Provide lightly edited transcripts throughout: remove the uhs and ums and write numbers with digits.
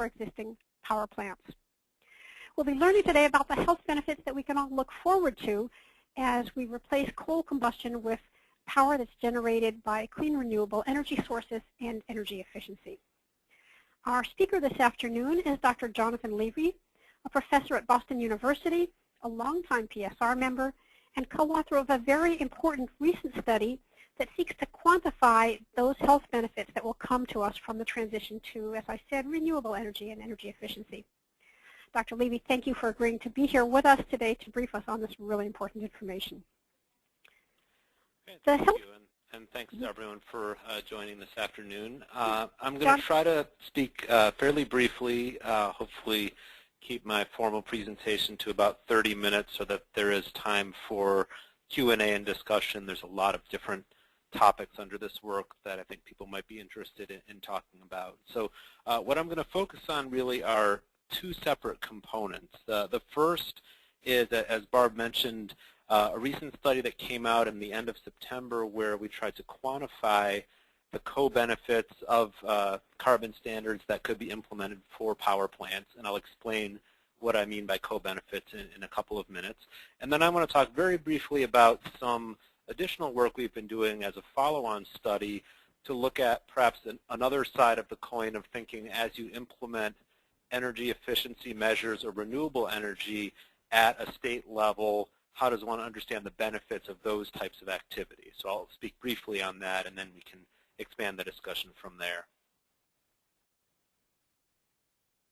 for existing power plants. We'll be learning today about the health benefits that we can all look forward to as we replace coal combustion with power that's generated by clean renewable energy sources and energy efficiency. Our speaker this afternoon is Dr. Jonathan Levy, a professor at Boston University, a longtime PSR member, and co-author of a very important recent study that seeks to quantify those health benefits that will come to us from the transition to, as I said, renewable energy and energy efficiency. Dr. Levy, thank you for agreeing to be here with us today to brief us on this really important information. Okay, thank you, and thanks to everyone for joining this afternoon. I'm going to try to speak fairly briefly, hopefully keep my formal presentation to about 30 minutes so that there is time for Q&A and discussion. There's a lot of different topics under this work that I think people might be interested in talking about. So what I'm going to focus on really are two separate components. The first is, as Barb mentioned, a recent study that came out in the end of September where we tried to quantify the co-benefits of carbon standards that could be implemented for power plants, and I'll explain what I mean by co-benefits in a couple of minutes. And then I want to talk very briefly about some additional work we've been doing as a follow-on study to look at perhaps another side of the coin of thinking as you implement energy efficiency measures or renewable energy at a state level, how does one understand the benefits of those types of activities? So I'll speak briefly on that, and then we can expand the discussion from there.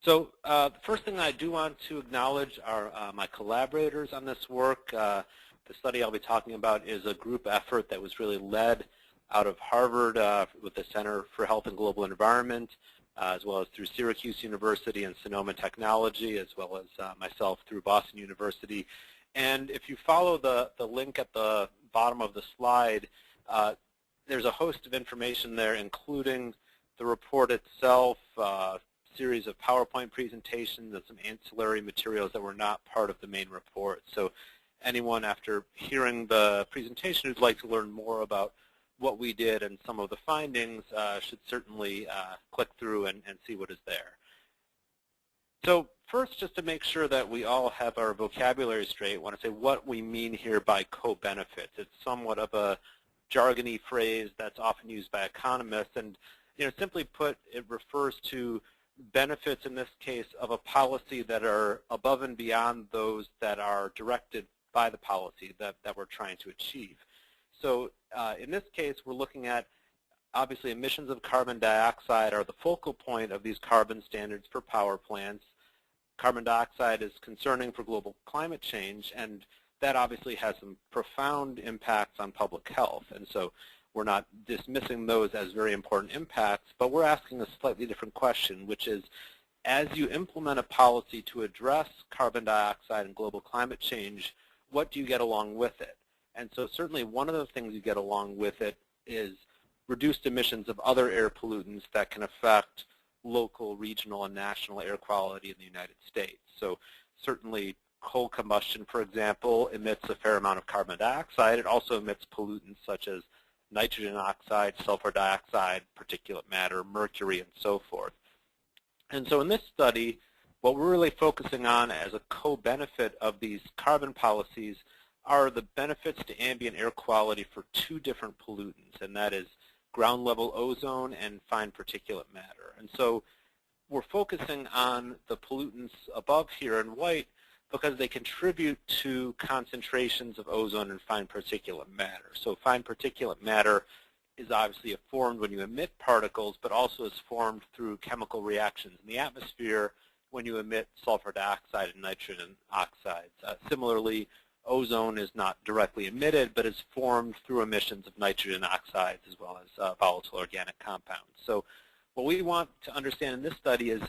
So the first thing I do want to acknowledge are my collaborators on this work. The study I'll be talking about is a group effort that was really led out of Harvard with the Center for Health and Global Environment, as well as through Syracuse University and Sonoma Technology, as well as myself through Boston University. And if you follow the link at the bottom of the slide, there's a host of information there, including the report itself, a series of PowerPoint presentations, and some ancillary materials that were not part of the main report. So anyone after hearing the presentation who'd like to learn more about what we did and some of the findings should certainly click through and see what is there. So first, just to make sure that we all have our vocabulary straight, I want to say what we mean here by co-benefits. It's somewhat of a jargony phrase that's often used by economists, and simply put, it refers to benefits in this case of a policy that are above and beyond those that are directed by the policy that we're trying to achieve. So in this case, we're looking at, obviously, emissions of carbon dioxide are the focal point of these carbon standards for power plants. Carbon dioxide is concerning for global climate change, and that obviously has some profound impacts on public health. And so we're not dismissing those as very important impacts, but we're asking a slightly different question, which is, as you implement a policy to address carbon dioxide and global climate change, what do you get along with it? And so certainly one of the things you get along with it is reduced emissions of other air pollutants that can affect local, regional, and national air quality in the United States. So certainly coal combustion, for example, emits a fair amount of carbon dioxide. It also emits pollutants such as nitrogen oxide, sulfur dioxide, particulate matter, mercury, and so forth. And so in this study, what we're really focusing on as a co-benefit of these carbon policies are the benefits to ambient air quality for two different pollutants, and that is ground level ozone and fine particulate matter. And so we're focusing on the pollutants above here in white because they contribute to concentrations of ozone and fine particulate matter. So fine particulate matter is obviously formed when you emit particles, but also is formed through chemical reactions in the atmosphere when you emit sulfur dioxide and nitrogen oxides. Similarly, ozone is not directly emitted, but is formed through emissions of nitrogen oxides as well as volatile organic compounds. So what we want to understand in this study is,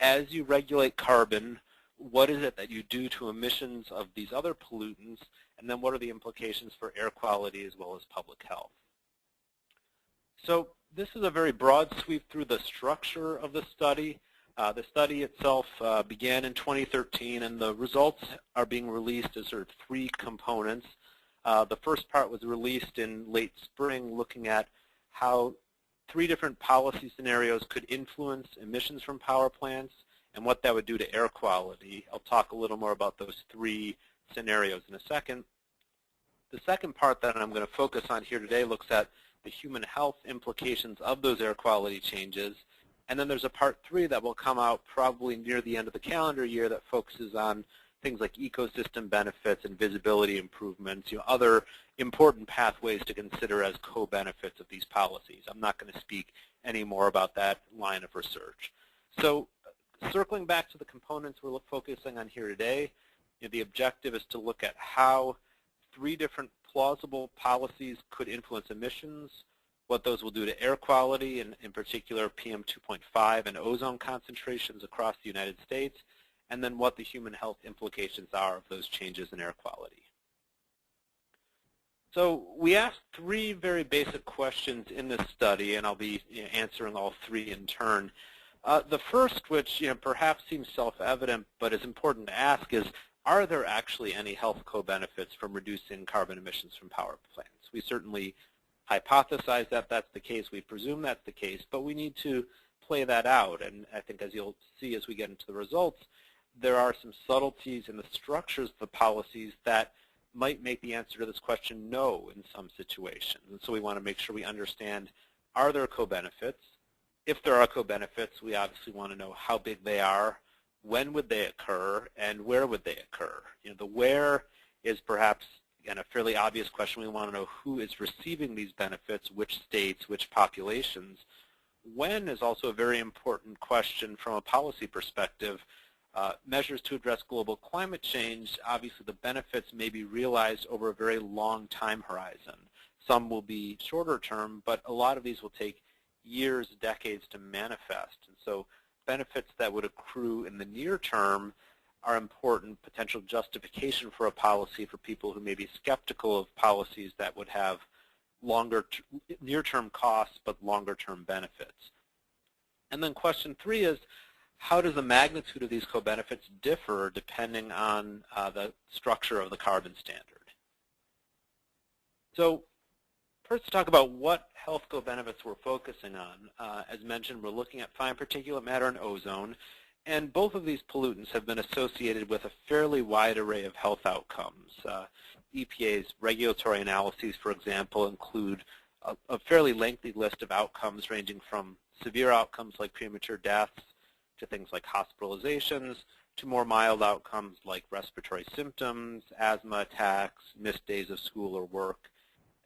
as you regulate carbon, what is it that you do to emissions of these other pollutants, and then what are the implications for air quality as well as public health? So this is a very broad sweep through the structure of the study. The study itself began in 2013, and the results are being released as sort of three components. The first part was released in late spring, looking at how three different policy scenarios could influence emissions from power plants. and what that would do to air quality. I'll talk a little more about those 3 scenarios in a second. The second part that I'm going to focus on here today looks at the human health implications of those air quality changes. And then there's a part 3 that will come out probably near the end of the calendar year that focuses on things like ecosystem benefits and visibility improvements, other important pathways to consider as co-benefits of these policies. I'm not going to speak any more about that line of research. So circling back to the components we're focusing on here today, the objective is to look at how 3 different plausible policies could influence emissions, what those will do to air quality, and in particular PM 2.5 and ozone concentrations across the United States, and then what the human health implications are of those changes in air quality. So we asked 3 very basic questions in this study, and I'll be answering all 3 in turn. The first, which perhaps seems self-evident but is important to ask, is are there actually any health co-benefits from reducing carbon emissions from power plants? We certainly hypothesize that that's the case. We presume that's the case, but we need to play that out. And I think as you'll see as we get into the results, there are some subtleties in the structures of the policies that might make the answer to this question no in some situations. And so we want to make sure we understand, are there co-benefits? If there are co-benefits, we obviously want to know how big they are, when would they occur, and where would they occur? The where is perhaps, again, a fairly obvious question. We want to know who is receiving these benefits, which states, which populations. When is also a very important question from a policy perspective. Measures to address global climate change, obviously the benefits may be realized over a very long time horizon. Some will be shorter term, but a lot of these will take years, decades to manifest. And so benefits that would accrue in the near term are important potential justification for a policy for people who may be skeptical of policies that would have near-term costs but longer-term benefits. And then question 3 is, how does the magnitude of these co-benefits differ depending on the structure of the carbon standard? So first to talk about what health co-benefits we're focusing on. As mentioned, we're looking at fine particulate matter and ozone, and both of these pollutants have been associated with a fairly wide array of health outcomes. EPA's regulatory analyses, for example, include a fairly lengthy list of outcomes ranging from severe outcomes like premature deaths to things like hospitalizations, to more mild outcomes like respiratory symptoms, asthma attacks, missed days of school or work.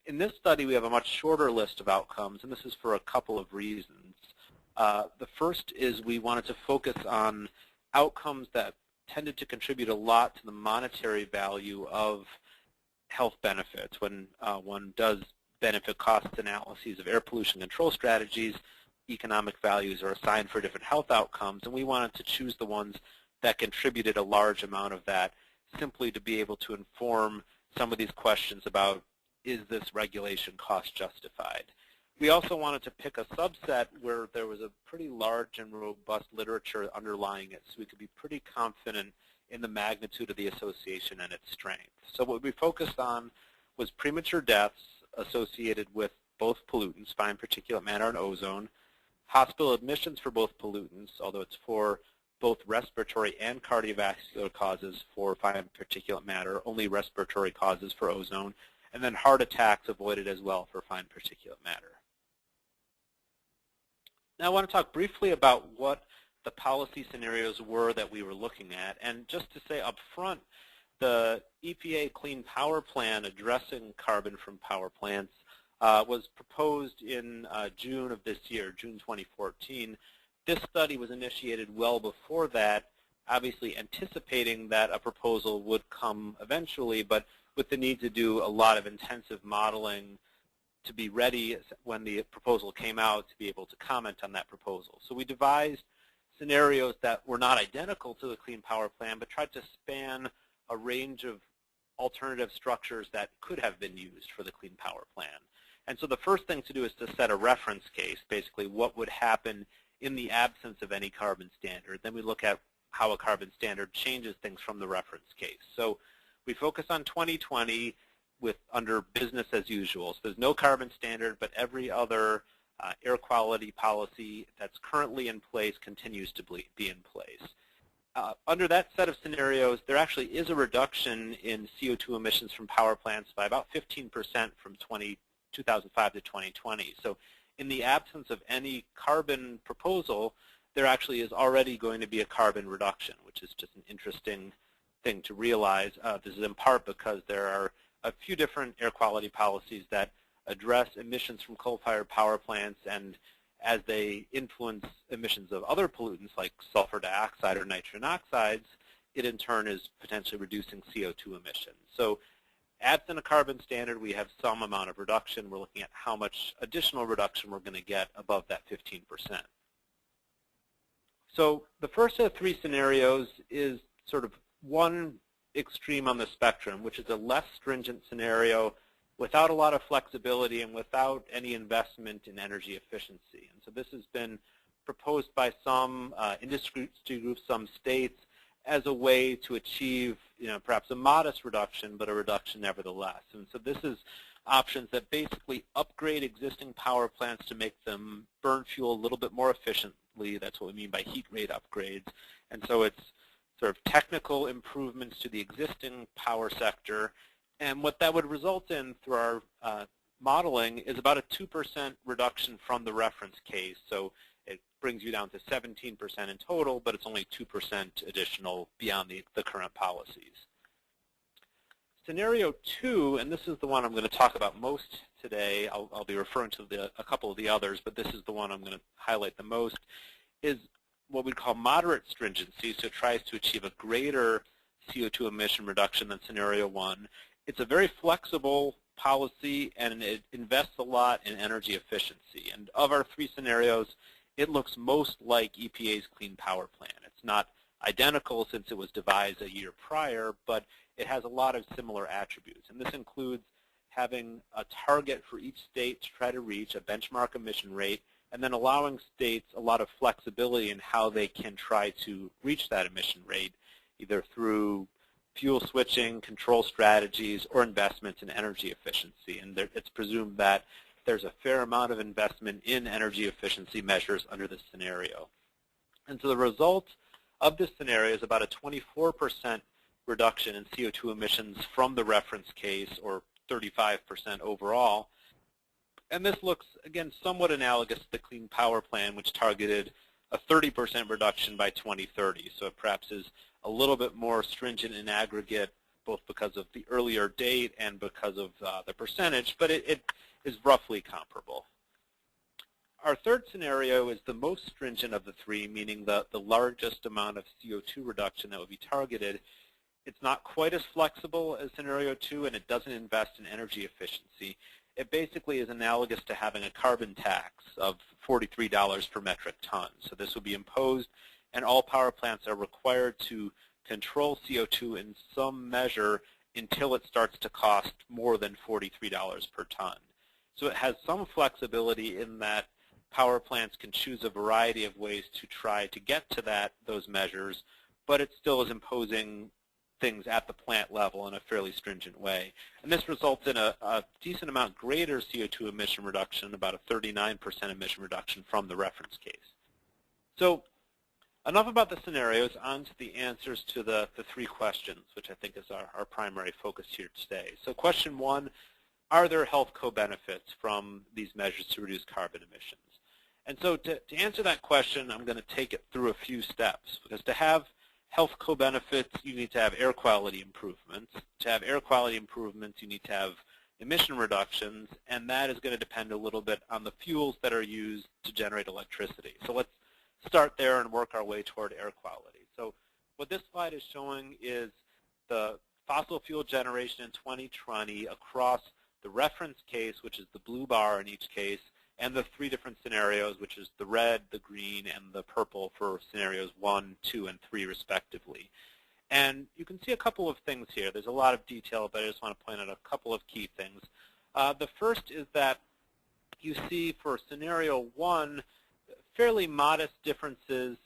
In this study, we have a much shorter list of outcomes, and this is for a couple of reasons. The first is we wanted to focus on outcomes that tended to contribute a lot to the monetary value of health benefits. When one does benefit cost analyses of air pollution control strategies, economic values are assigned for different health outcomes, and we wanted to choose the ones that contributed a large amount of that simply to be able to inform some of these questions about, is this regulation cost justified? We also wanted to pick a subset where there was a pretty large and robust literature underlying it, so we could be pretty confident in the magnitude of the association and its strength. So what we focused on was premature deaths associated with both pollutants, fine particulate matter and ozone, hospital admissions for both pollutants, although it's for both respiratory and cardiovascular causes for fine particulate matter, only respiratory causes for ozone, and then heart attacks avoided as well for fine particulate matter. Now I want to talk briefly about what the policy scenarios were that we were looking at, and just to say up front, the EPA Clean Power Plan addressing carbon from power plants was proposed in June of this year, June 2014. This study was initiated well before that, obviously anticipating that a proposal would come eventually, but with the need to do a lot of intensive modeling to be ready when the proposal came out to be able to comment on that proposal. So we devised scenarios that were not identical to the Clean Power Plan, but tried to span a range of alternative structures that could have been used for the Clean Power Plan. And so the first thing to do is to set a reference case, basically what would happen in the absence of any carbon standard. Then we look at how a carbon standard changes things from the reference case. So we focus on 2020 with under business as usual. So there's no carbon standard, but every other air quality policy that's currently in place continues to be in place. under that set of scenarios, there actually is a reduction in CO2 emissions from power plants by about 15% from 2005 to 2020. So in the absence of any carbon proposal, there actually is already going to be a carbon reduction, which is just an interesting thing to realize. This is in part because there are a few different air quality policies that address emissions from coal-fired power plants, and as they influence emissions of other pollutants like sulfur dioxide or nitrogen oxides, it in turn is potentially reducing CO2 emissions. So absent a carbon standard, we have some amount of reduction. We're looking at how much additional reduction we're going to get above that 15%. So the first of the three scenarios is sort of one extreme on the spectrum, which is a less stringent scenario without a lot of flexibility and without any investment in energy efficiency. And so this has been proposed by some industry groups, some states, as a way to achieve, perhaps a modest reduction, but a reduction nevertheless. And so this is options that basically upgrade existing power plants to make them burn fuel a little bit more efficiently. That's what we mean by heat rate upgrades. And so it's sort of technical improvements to the existing power sector. And what that would result in through our modeling is about a 2% reduction from the reference case. So it brings you down to 17% in total, but it's only 2% additional beyond the current policies. Scenario 2, and this is the one I'm going to talk about most today, I'll be referring to a couple of the others, but this is the one I'm going to highlight the most, is what we call moderate stringency. So it tries to achieve a greater CO2 emission reduction than Scenario 1. It's a very flexible policy, and it invests a lot in energy efficiency. And of our three scenarios, it looks most like EPA's Clean Power Plan. It's not identical since it was devised a year prior, but it has a lot of similar attributes. And this includes having a target for each state to try to reach a benchmark emission rate, and then allowing states a lot of flexibility in how they can try to reach that emission rate, either through fuel switching, control strategies, or investments in energy efficiency. And it's presumed that there's a fair amount of investment in energy efficiency measures under this scenario. And so the result of this scenario is about a 24% reduction in CO2 emissions from the reference case, or 35% overall. And this looks, again, somewhat analogous to the Clean Power Plan, which targeted a 30% reduction by 2030. So it perhaps is a little bit more stringent in aggregate, both because of the earlier date and because of the percentage, but it is roughly comparable. Our third scenario is the most stringent of the three, meaning the largest amount of CO2 reduction that would be targeted. It's not quite as flexible as Scenario 2, and it doesn't invest in energy efficiency. It basically is analogous to having a carbon tax of $43 per metric ton. So this will be imposed, and all power plants are required to control CO2 in some measure until it starts to cost more than $43 per ton. So it has some flexibility in that power plants can choose a variety of ways to try to get to those measures, but it still is imposing things at the plant level in a fairly stringent way. And this results in a decent amount greater CO2 emission reduction, about a 39% emission reduction from the reference case. So enough about the scenarios, on to the answers to the three questions, which I think is our primary focus here today. So question one, are there health co-benefits from these measures to reduce carbon emissions? And so to answer that question, I'm going to take it through a few steps, because to have health co-benefits, you need to have air quality improvements. To have air quality improvements, you need to have emission reductions, and that is going to depend a little bit on the fuels that are used to generate electricity. So let's start there and work our way toward air quality. So what this slide is showing is the fossil fuel generation in 2020 across the reference case, which is the blue bar in each case, and the three different scenarios, which is the red, the green, and the purple for scenarios 1, 2, and 3 respectively. And you can see a couple of things here. There's a lot of detail, but I just want to point out a couple of key things. The first is that you see for scenario 1 fairly modest differences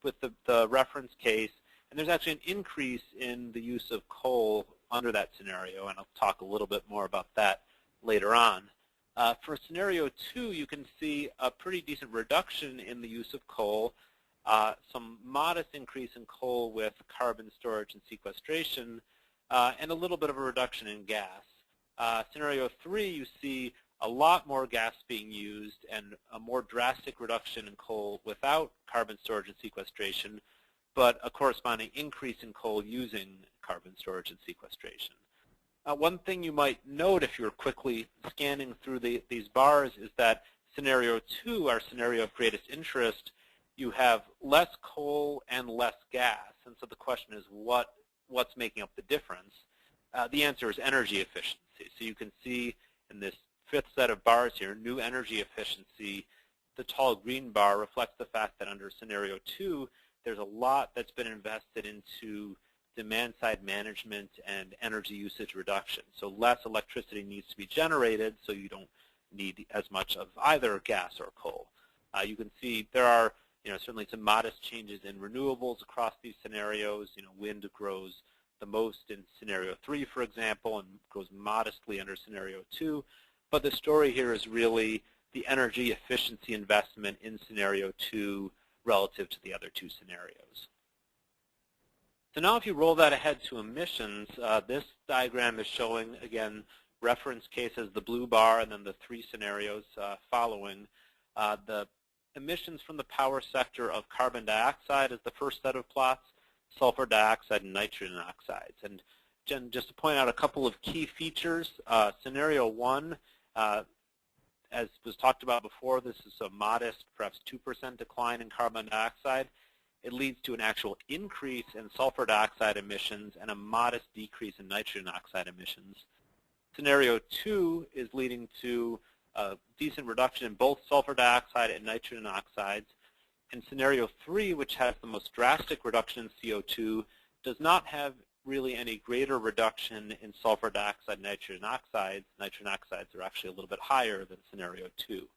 with the reference case, and there's actually an increase in the use of coal under that scenario, and I'll talk a little bit more about that later on. For scenario 2, you can see a pretty decent reduction in the use of coal, some modest increase in coal with carbon storage and sequestration, and a little bit of a reduction in gas. Scenario 3, you see a lot more gas being used and a more drastic reduction in coal without carbon storage and sequestration, but a corresponding increase in coal using carbon storage and sequestration. One thing you might note if you're quickly scanning through these bars is that scenario 2, our scenario of greatest interest, you have less coal and less gas. And so the question is, what's making up the difference? The answer is energy efficiency. So you can see in this fifth set of bars here, new energy efficiency. The tall green bar reflects the fact that under scenario 2, there's a lot that's been invested into demand-side management and energy usage reduction. So less electricity needs to be generated, so you don't need as much of either gas or coal. You can see there are certainly some modest changes in renewables across these scenarios. Wind grows the most in scenario 3, for example, and grows modestly under scenario 2. But the story here is really the energy efficiency investment in scenario 2 relative to the other two scenarios. So now if you roll that ahead to emissions, this diagram is showing, again, reference cases, the blue bar, and then the 3 scenarios following. The emissions from the power sector of carbon dioxide is the first set of plots, sulfur dioxide and nitrogen oxides. And just to point out a couple of key features, scenario 1, as was talked about before, this is a modest, perhaps 2% decline in carbon dioxide. It leads to an actual increase in sulfur dioxide emissions and a modest decrease in nitrogen oxide emissions. Scenario 2 is leading to a decent reduction in both sulfur dioxide and nitrogen oxides. And scenario 3, which has the most drastic reduction in CO2, does not have really any greater reduction in sulfur dioxide and nitrogen oxides. Nitrogen oxides are actually a little bit higher than scenario 2.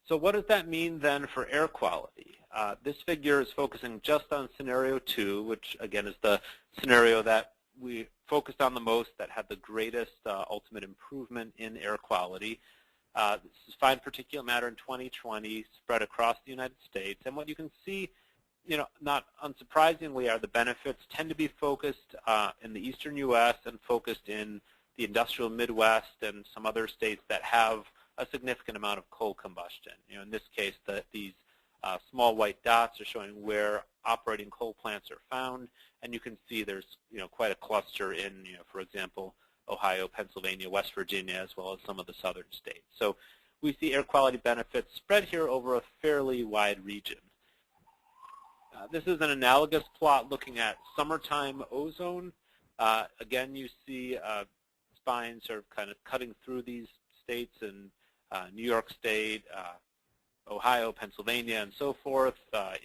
So what does that mean then for air quality? This figure is focusing just on scenario 2, which again is the scenario that we focused on the most, that had the greatest ultimate improvement in air quality. This is fine particulate matter in 2020 spread across the United States. And what you can see, not unsurprisingly, are the benefits tend to be focused in the eastern U.S. and focused in the industrial Midwest and some other states that have a significant amount of coal combustion. In this case, these small white dots are showing where operating coal plants are found, and you can see there's quite a cluster in, for example, Ohio, Pennsylvania, West Virginia, as well as some of the southern states. So we see air quality benefits spread here over a fairly wide region. This is an analogous plot looking at summertime ozone. Again, you see spines sort of kind of cutting through these states in New York State, Ohio, Pennsylvania, and so forth,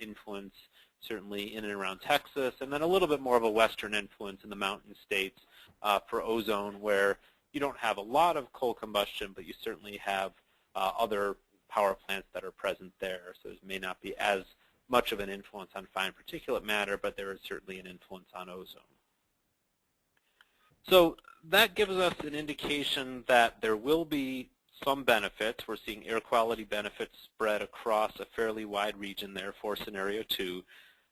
influence certainly in and around Texas, and then a little bit more of a western influence in the mountain states for ozone, where you don't have a lot of coal combustion, but you certainly have other power plants that are present there. So it may not be as much of an influence on fine particulate matter, but there is certainly an influence on ozone. So that gives us an indication that there will be some benefits. We're seeing air quality benefits spread across a fairly wide region there for scenario 2.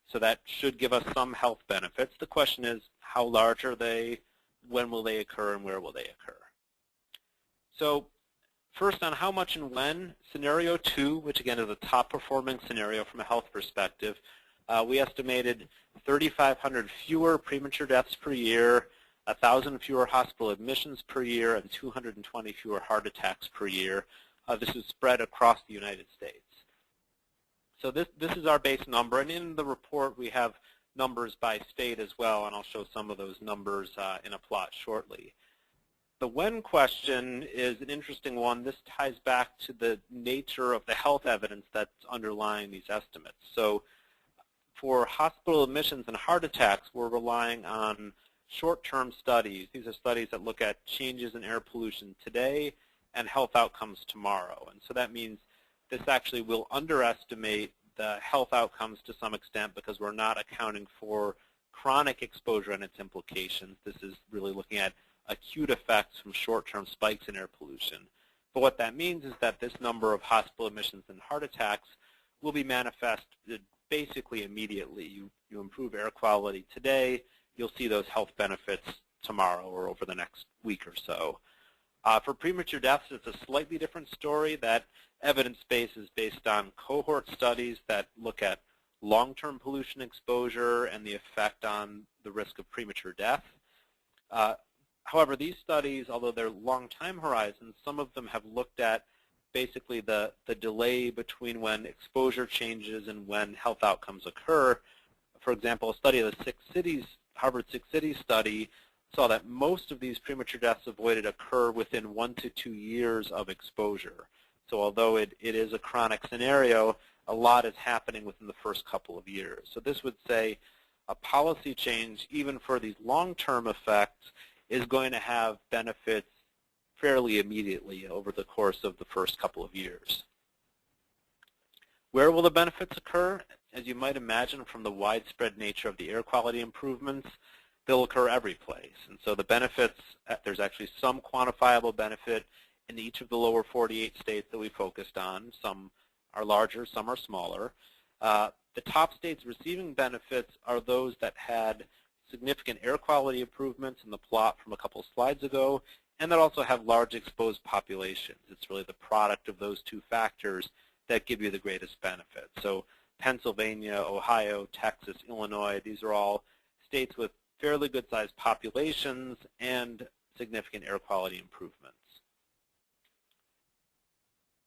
So that should give us some health benefits. The question is, how large are they, when will they occur, and where will they occur? So first, on how much and when, scenario 2, which again is a top performing scenario from a health perspective, we estimated 3,500 fewer premature deaths per year, 1,000 fewer hospital admissions per year, and 220 fewer heart attacks per year. This is spread across the United States. So this is our base number, and in the report we have numbers by state as well, and I'll show some of those numbers in a plot shortly. The when question is an interesting one. This ties back to the nature of the health evidence that's underlying these estimates. So for hospital admissions and heart attacks, we're relying on short-term studies. These are studies that look at changes in air pollution today and health outcomes tomorrow. And so that means this actually will underestimate the health outcomes to some extent because we're not accounting for chronic exposure and its implications. This is really looking at acute effects from short-term spikes in air pollution. But what that means is that this number of hospital admissions and heart attacks will be manifested basically immediately. You improve air quality today, you'll see those health benefits tomorrow or over the next week or so. For premature deaths, it's a slightly different story. That evidence base is based on cohort studies that look at long-term pollution exposure and the effect on the risk of premature death. However, these studies, although they're long time horizons, some of them have looked at basically the delay between when exposure changes and when health outcomes occur. For example, a study of the Harvard 6 Cities study saw that most of these premature deaths avoided occur within 1 to 2 years of exposure. So although it is a chronic scenario, a lot is happening within the first couple of years. So this would say a policy change, even for these long-term effects, is going to have benefits fairly immediately over the course of the first couple of years. Where will the benefits occur? As you might imagine from the widespread nature of the air quality improvements, they'll occur every place. And so the benefits, there's actually some quantifiable benefit in each of the lower 48 states that we focused on. Some are larger, some are smaller. The top states receiving benefits are those that had significant air quality improvements in the plot from a couple slides ago, and that also have large exposed populations. It's really the product of those two factors that give you the greatest benefit. So Pennsylvania, Ohio, Texas, Illinois, these are all states with fairly good-sized populations and significant air quality improvements.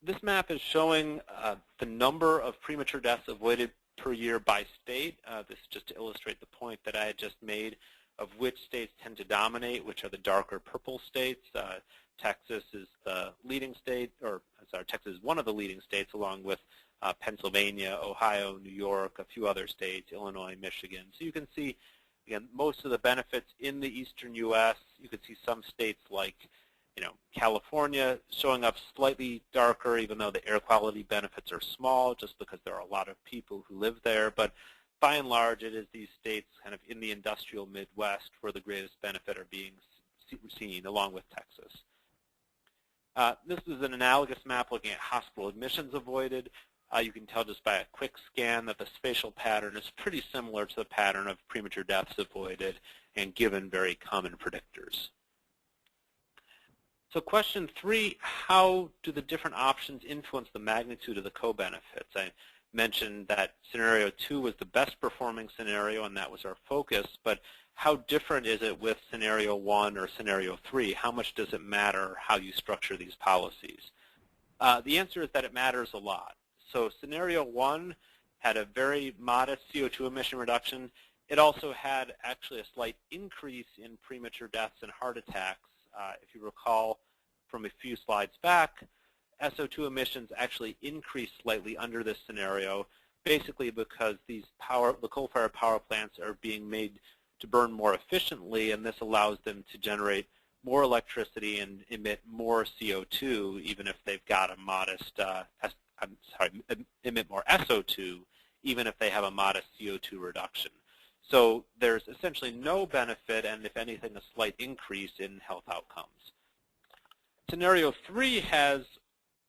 This map is showing the number of premature deaths avoided per year by state. This is just to illustrate the point that I had just made of which states tend to dominate, which are the darker purple states. Texas is the leading state, or sorry, Texas is one of the leading states, along with Pennsylvania, Ohio, New York, a few other states, Illinois, Michigan. So you can see, again, most of the benefits in the eastern U.S. You can see some states like, California showing up slightly darker, even though the air quality benefits are small, just because there are a lot of people who live there. But by and large, it is these states kind of in the industrial Midwest where the greatest benefit are being seen, along with Texas. This is an analogous map looking at hospital admissions avoided. You can tell just by a quick scan that the spatial pattern is pretty similar to the pattern of premature deaths avoided and given very common predictors. So question 3, how do the different options influence the magnitude of the co-benefits? I mentioned that scenario 2 was the best performing scenario, and that was our focus, but how different is it with scenario 1 or scenario 3? How much does it matter how you structure these policies? The answer is that it matters a lot. So scenario 1 had a very modest CO2 emission reduction. It also had actually a slight increase in premature deaths and heart attacks. If you recall from a few slides back, SO2 emissions actually increased slightly under this scenario, basically because the coal-fired power plants are being made to burn more efficiently, and this allows them to generate more electricity and emit more CO2, even if they've got a modest, emit more SO2, even if they have a modest CO2 reduction. So there's essentially no benefit, and if anything, a slight increase in health outcomes. Scenario 3 has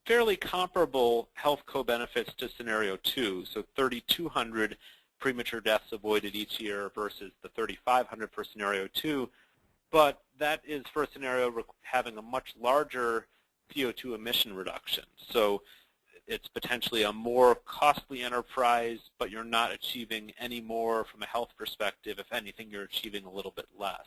fairly comparable health co-benefits to scenario 2, so 3,200 premature deaths avoided each year versus the 3,500 for scenario 2, but that is for a scenario having a much larger CO2 emission reduction. So it's potentially a more costly enterprise, but you're not achieving any more from a health perspective. If anything, you're achieving a little bit less.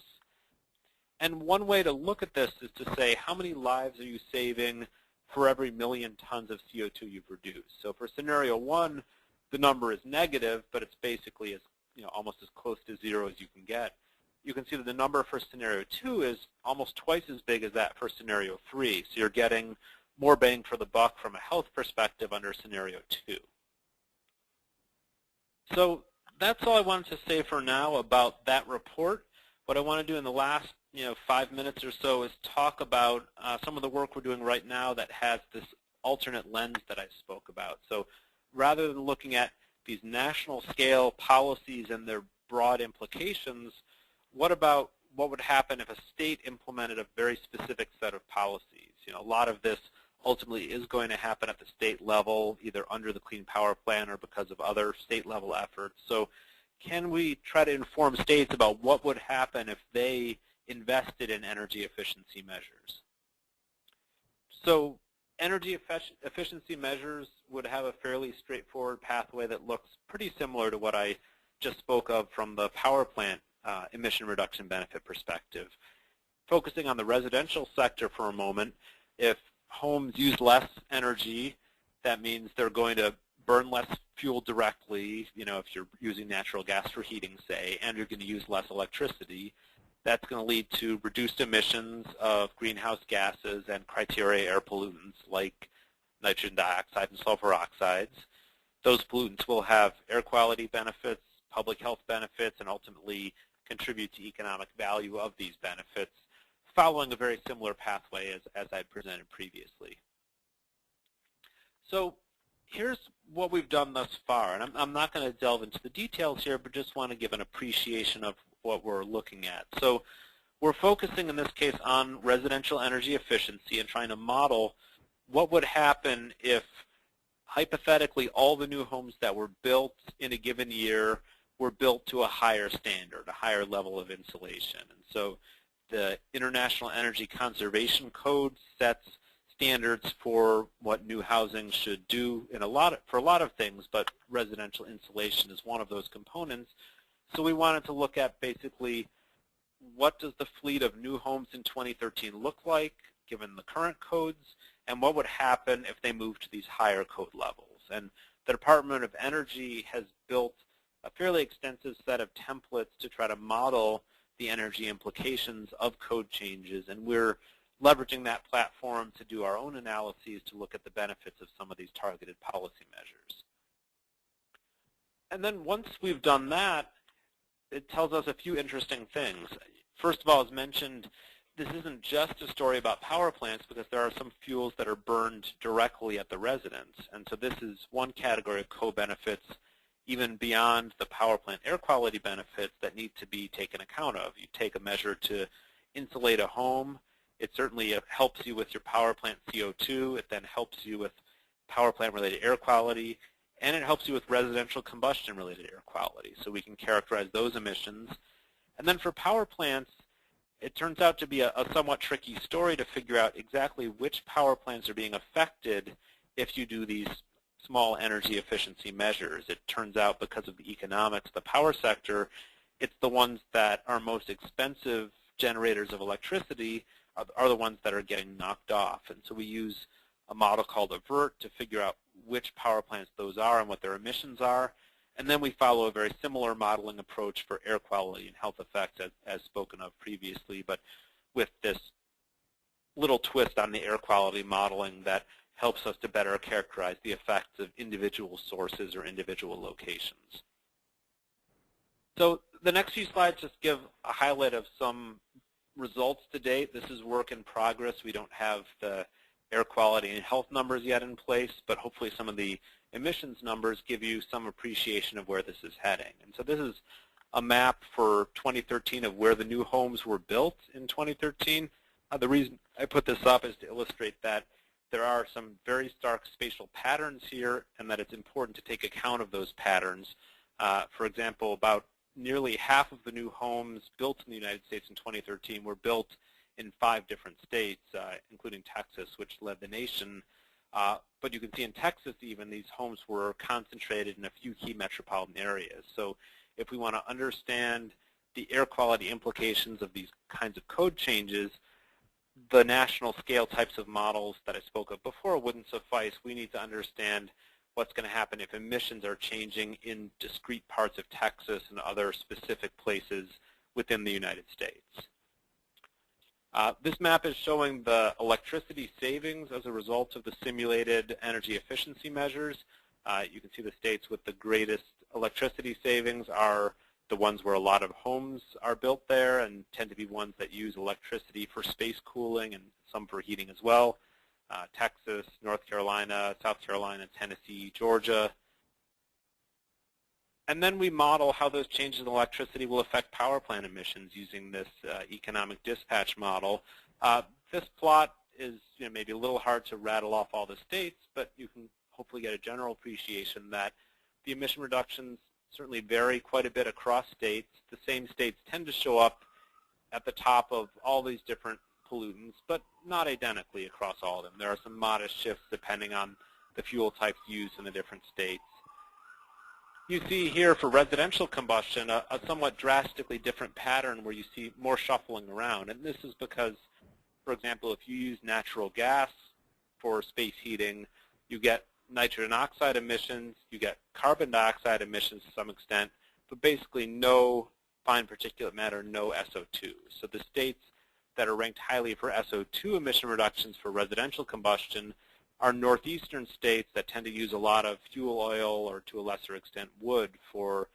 And one way to look at this is to say, how many lives are you saving for every million tons of CO2 you've reduced? So for scenario 1, the number is negative, but it's basically almost as close to 0 as you can get. You can see that the number for scenario 2 is almost twice as big as that for scenario 3. So you're getting more bang for the buck from a health perspective under scenario 2. So that's all I wanted to say for now about that report. What I want to do in the last 5 minutes or so is talk about some of the work we're doing right now that has this alternate lens that I spoke about. So rather than looking at these national scale policies and their broad implications, what would happen if a state implemented a very specific set of policies? A lot of this ultimately is going to happen at the state level, either under the Clean Power Plan or because of other state level efforts. So can we try to inform states about what would happen if they invested in energy efficiency measures? So energy efficiency measures would have a fairly straightforward pathway that looks pretty similar to what I just spoke of from the power plant emission reduction benefit perspective. Focusing on the residential sector for a moment, if homes use less energy, that means they're going to burn less fuel directly, if you're using natural gas for heating, say, and you're going to use less electricity. That's going to lead to reduced emissions of greenhouse gases and criteria air pollutants like nitrogen dioxide and sulfur oxides. Those pollutants will have air quality benefits, public health benefits, and ultimately contribute to economic value of these benefits, following a very similar pathway as I presented previously. So here's what we've done thus far, and I'm not going to delve into the details here, but just want to give an appreciation of what we're looking at. So we're focusing in this case on residential energy efficiency and trying to model what would happen if hypothetically all the new homes that were built in a given year were built to a higher standard, a higher level of insulation. And so the International Energy Conservation Code sets standards for what new housing should do for a lot of things, but residential insulation is one of those components. So we wanted to look at basically what does the fleet of new homes in 2013 look like given the current codes, and what would happen if they moved to these higher code levels. And the Department of Energy has built a fairly extensive set of templates to try to model the energy implications of code changes, and we're leveraging that platform to do our own analyses to look at the benefits of some of these targeted policy measures. And then once we've done that, it tells us a few interesting things. First of all, as mentioned, this isn't just a story about power plants because there are some fuels that are burned directly at the residence. And so this is one category of co-benefits even beyond the power plant air quality benefits that need to be taken account of. You take a measure to insulate a home. It certainly helps you with your power plant CO2. It then helps you with power plant related air quality. And it helps you with residential combustion-related air quality, so we can characterize those emissions. And then for power plants, it turns out to be a somewhat tricky story to figure out exactly which power plants are being affected if you do these small energy efficiency measures. It turns out because of the economics of the power sector, it's the ones that are most expensive generators of electricity are the ones that are getting knocked off. And so we use a model called AVERT to figure out which power plants those are and what their emissions are. And then we follow a very similar modeling approach for air quality and health effects as spoken of previously, but with this little twist on the air quality modeling that helps us to better characterize the effects of individual sources or individual locations. So the next few slides just give a highlight of some results to date. This is work in progress. We don't have the air quality and health numbers yet in place, but hopefully some of the emissions numbers give you some appreciation of where this is heading. And so this is a map for 2013 of where the new homes were built in 2013. The reason I put this up is to illustrate that there are some very stark spatial patterns here and that it's important to take account of those patterns. For example, about nearly half of the new homes built in the United States in 2013 were built in 5 different states, including Texas, which led the nation. But you can see in Texas even these homes were concentrated in a few key metropolitan areas. So if we want to understand the air quality implications of these kinds of code changes, the national scale types of models that I spoke of before wouldn't suffice. We need to understand what's going to happen if emissions are changing in discrete parts of Texas and other specific places within the United States. This map is showing the electricity savings as a result of the simulated energy efficiency measures. You can see the states with the greatest electricity savings are the ones where a lot of homes are built there and tend to be ones that use electricity for space cooling and some for heating as well. Texas, North Carolina, South Carolina, Tennessee, Georgia. And then we model how those changes in electricity will affect power plant emissions using this economic dispatch model. This plot is maybe a little hard to rattle off all the states, but you can hopefully get a general appreciation that the emission reductions certainly vary quite a bit across states. The same states tend to show up at the top of all these different pollutants, but not identically across all of them. There are some modest shifts depending on the fuel types used in the different states. You see here for residential combustion a somewhat drastically different pattern where you see more shuffling around. And this is because, for example, if you use natural gas for space heating, you get nitrogen oxide emissions, you get carbon dioxide emissions to some extent, but basically no fine particulate matter, no SO2. So the states that are ranked highly for SO2 emission reductions for residential combustion are northeastern states that tend to use a lot of fuel oil or to a lesser extent wood for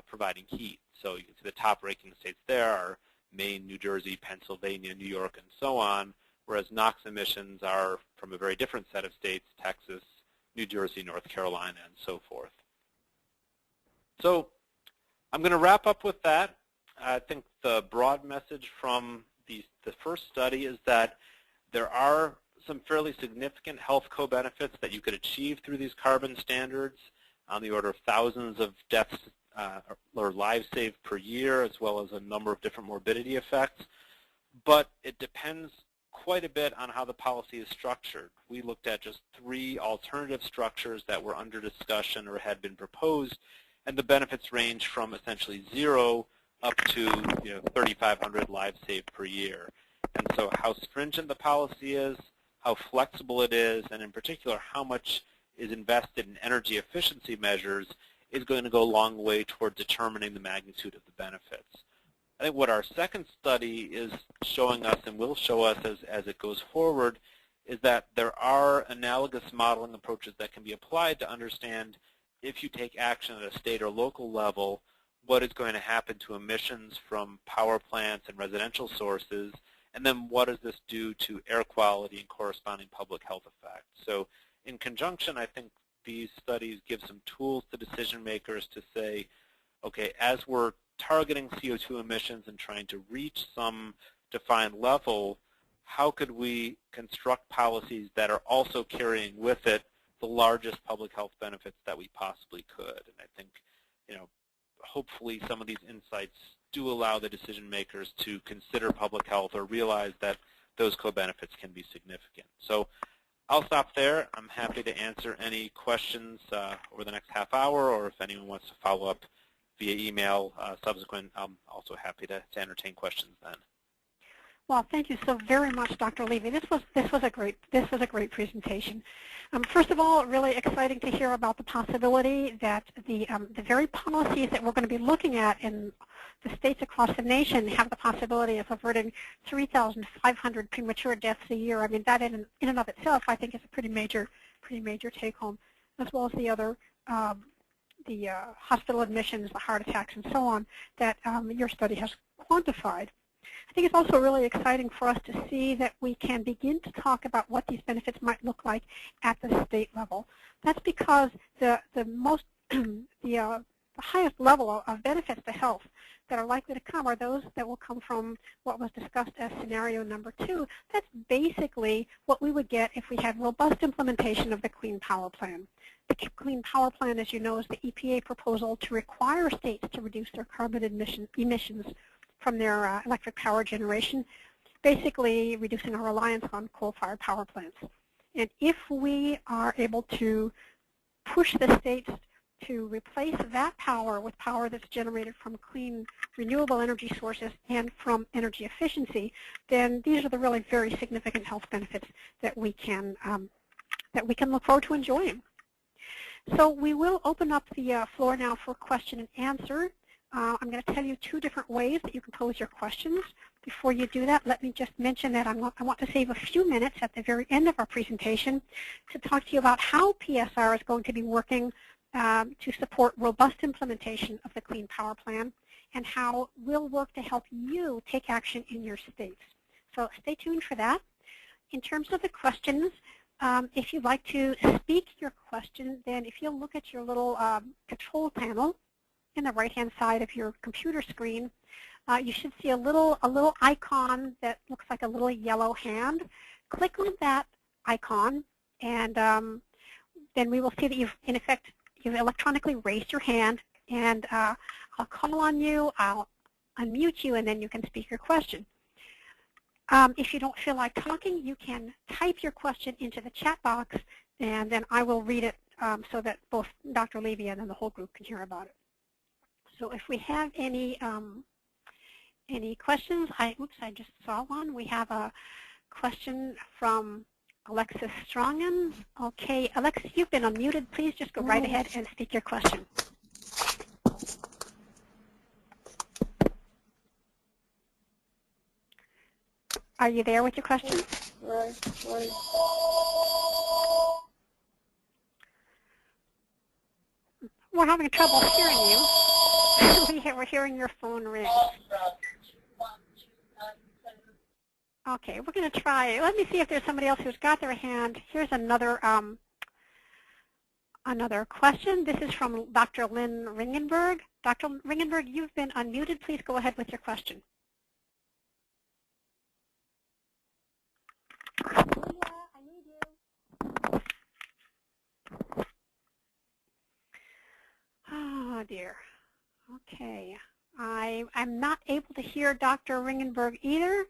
providing heat. So you can see the top ranking states there are Maine, New Jersey, Pennsylvania, New York, and so on, whereas NOx emissions are from a very different set of states, Texas, New Jersey, North Carolina, and so forth. So I'm going to wrap up with that. I think the broad message from the first study is that there are some fairly significant health co-benefits that you could achieve through these carbon standards on the order of thousands of deaths or lives saved per year, as well as a number of different morbidity effects. But it depends quite a bit on how the policy is structured. We looked at just 3 alternative structures that were under discussion or had been proposed, and the benefits range from essentially 0 up to 3,500 lives saved per year. And so how stringent the policy is, how flexible it is, and in particular how much is invested in energy efficiency measures is going to go a long way toward determining the magnitude of the benefits. I think what our second study is showing us and will show us as it goes forward is that there are analogous modeling approaches that can be applied to understand if you take action at a state or local level, what is going to happen to emissions from power plants and residential sources, and then what does this do to air quality and corresponding public health effects. So in conjunction, I think these studies give some tools to decision makers to say, okay, as we're targeting CO2 emissions and trying to reach some defined level, how could we construct policies that are also carrying with it the largest public health benefits that we possibly could? And I think, hopefully some of these insights do allow the decision makers to consider public health or realize that those co-benefits can be significant. So I'll stop there. I'm happy to answer any questions over the next half hour, or if anyone wants to follow up via email subsequent, I'm also happy to entertain questions then. Well, thank you so very much, Dr. Levy. This was a great presentation. First of all, really exciting to hear about the possibility that the very policies that we're going to be looking at in the states across the nation have the possibility of averting 3,500 premature deaths a year. I mean, that in and of itself, I think, is a pretty major take-home, as well as the other hospital admissions, the heart attacks, and so on that your study has quantified. I think it's also really exciting for us to see that we can begin to talk about what these benefits might look like at the state level. That's because the highest level of benefits to health that are likely to come are those that will come from what was discussed as scenario number 2. That's basically what we would get if we had robust implementation of the Clean Power Plan. The Clean Power Plan, as you know, is the EPA proposal to require states to reduce their carbon emissions from their electric power generation, basically reducing our reliance on coal-fired power plants. And if we are able to push the states to replace that power with power that's generated from clean, renewable energy sources and from energy efficiency, then these are the really very significant health benefits that we can look forward to enjoying. So we will open up the floor now for question and answer. I'm going to tell you 2 different ways that you can pose your questions. Before you do that, let me just mention that I want to save a few minutes at the very end of our presentation to talk to you about how PSR is going to be working to support robust implementation of the Clean Power Plan and how we'll work to help you take action in your states. So stay tuned for that. In terms of the questions, if you'd like to speak your question, then if you'll look at your little control panel in the right-hand side of your computer screen, you should see a little icon that looks like a little yellow hand. click on that icon, and then we will see that you've electronically raised your hand, and I'll call on you, I'll unmute you, and then you can speak your question. If you don't feel like talking, you can type your question into the chat box, and then I will read it so that both Dr. Levy and then the whole group can hear about it. So if we have any questions, I just saw one. We have a question from Alexis Strongen. Okay, Alexis, you've been unmuted. Please just go right ahead and speak your question. Are you there with your question? Right. We're having trouble hearing you. We're hearing your phone ring. Okay, we're going to try. Let me see if there's somebody else who's got their hand. Here's another question. This is from Dr. Lynn Ringenberg. Dr. Ringenberg, you've been unmuted. Please go ahead with your question. I need you. Oh, dear. Okay. I'm not able to hear Dr. Ringenberg either.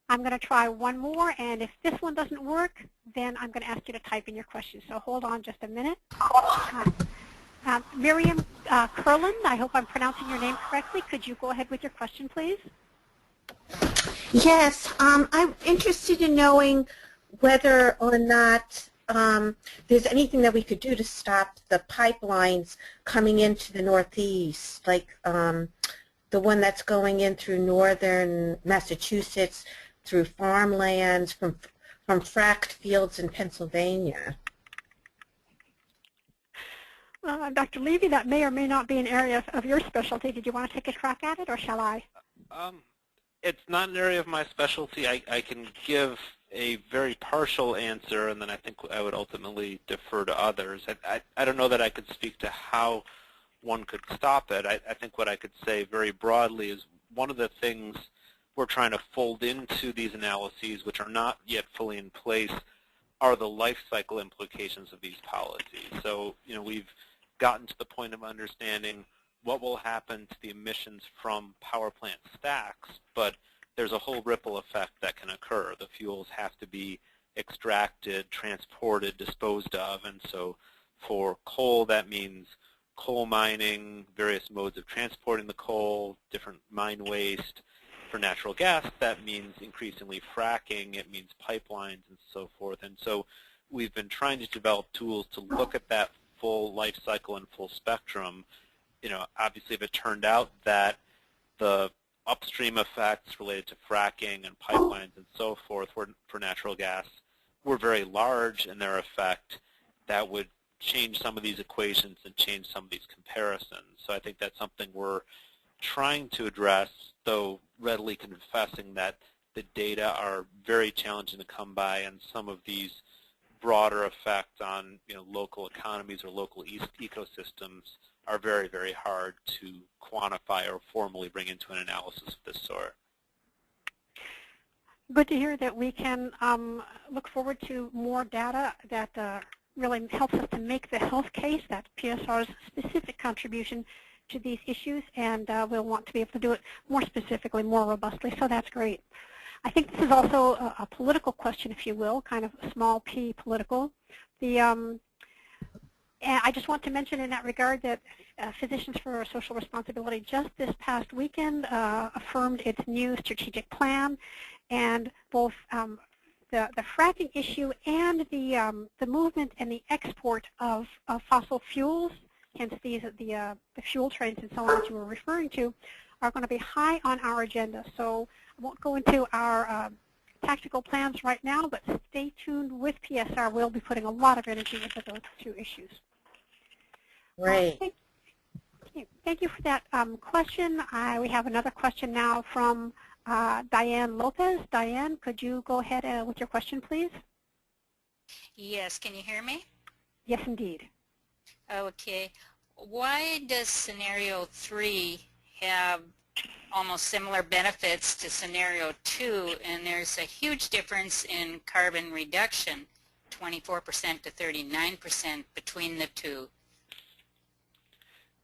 I'm going to try one more, and if this one doesn't work, then I'm going to ask you to type in your question. So hold on just a minute. Miriam Kurland, I hope I'm pronouncing your name correctly. Could you go ahead with your question, please? Yes, I'm interested in knowing whether or not there's anything that we could do to stop the pipelines coming into the Northeast, like the one that's going in through northern Massachusetts, through farmlands, from fracked fields in Pennsylvania. Dr. Levy, that may or may not be an area of your specialty. Did you want to take a crack at it, or shall I? It's not an area of my specialty. I can give a very partial answer, and then I think I would ultimately defer to others. I don't know that I could speak to how one could stop it. I think what I could say very broadly is one of the things we're trying to fold into these analyses, which are not yet fully in place, are the life cycle implications of these policies. So, we've gotten to the point of understanding what will happen to the emissions from power plant stacks, but there's a whole ripple effect that can occur. The fuels have to be extracted, transported, disposed of, and so for coal, that means coal mining, various modes of transporting the coal, different mine waste. For natural gas, that means increasingly fracking, it means pipelines and so forth. And so we've been trying to develop tools to look at that full life cycle and full spectrum. Obviously if it turned out that the upstream effects related to fracking and pipelines and so forth for natural gas were very large in their effect, that would change some of these equations and change some of these comparisons. So I think that's something we're trying to address, though readily confessing that the data are very challenging to come by, and some of these broader effects on local economies or local ecosystems are very, very hard to quantify or formally bring into an analysis of this sort. Good to hear that we can look forward to more data that really helps us to make the health case, that PSR's specific contribution to these issues, and we'll want to be able to do it more specifically, more robustly, so that's great. I think this is also a political question, if you will, kind of a small p political. And I just want to mention in that regard that Physicians for Social Responsibility just this past weekend affirmed its new strategic plan, and both the fracking issue and the movement and the export of fossil fuels, hence the fuel trains and so on that you were referring to, are going to be high on our agenda. So I won't go into our tactical plans right now, but stay tuned with PSR. We'll be putting a lot of energy into those two issues. Great. Thank you for that question. We have another question now from Diane Lopez. Diane, could you go ahead with your question, please? Yes, can you hear me? Yes, indeed. Okay. Why does scenario 3 have almost similar benefits to scenario 2, and there's a huge difference in carbon reduction, 24% to 39% between the two.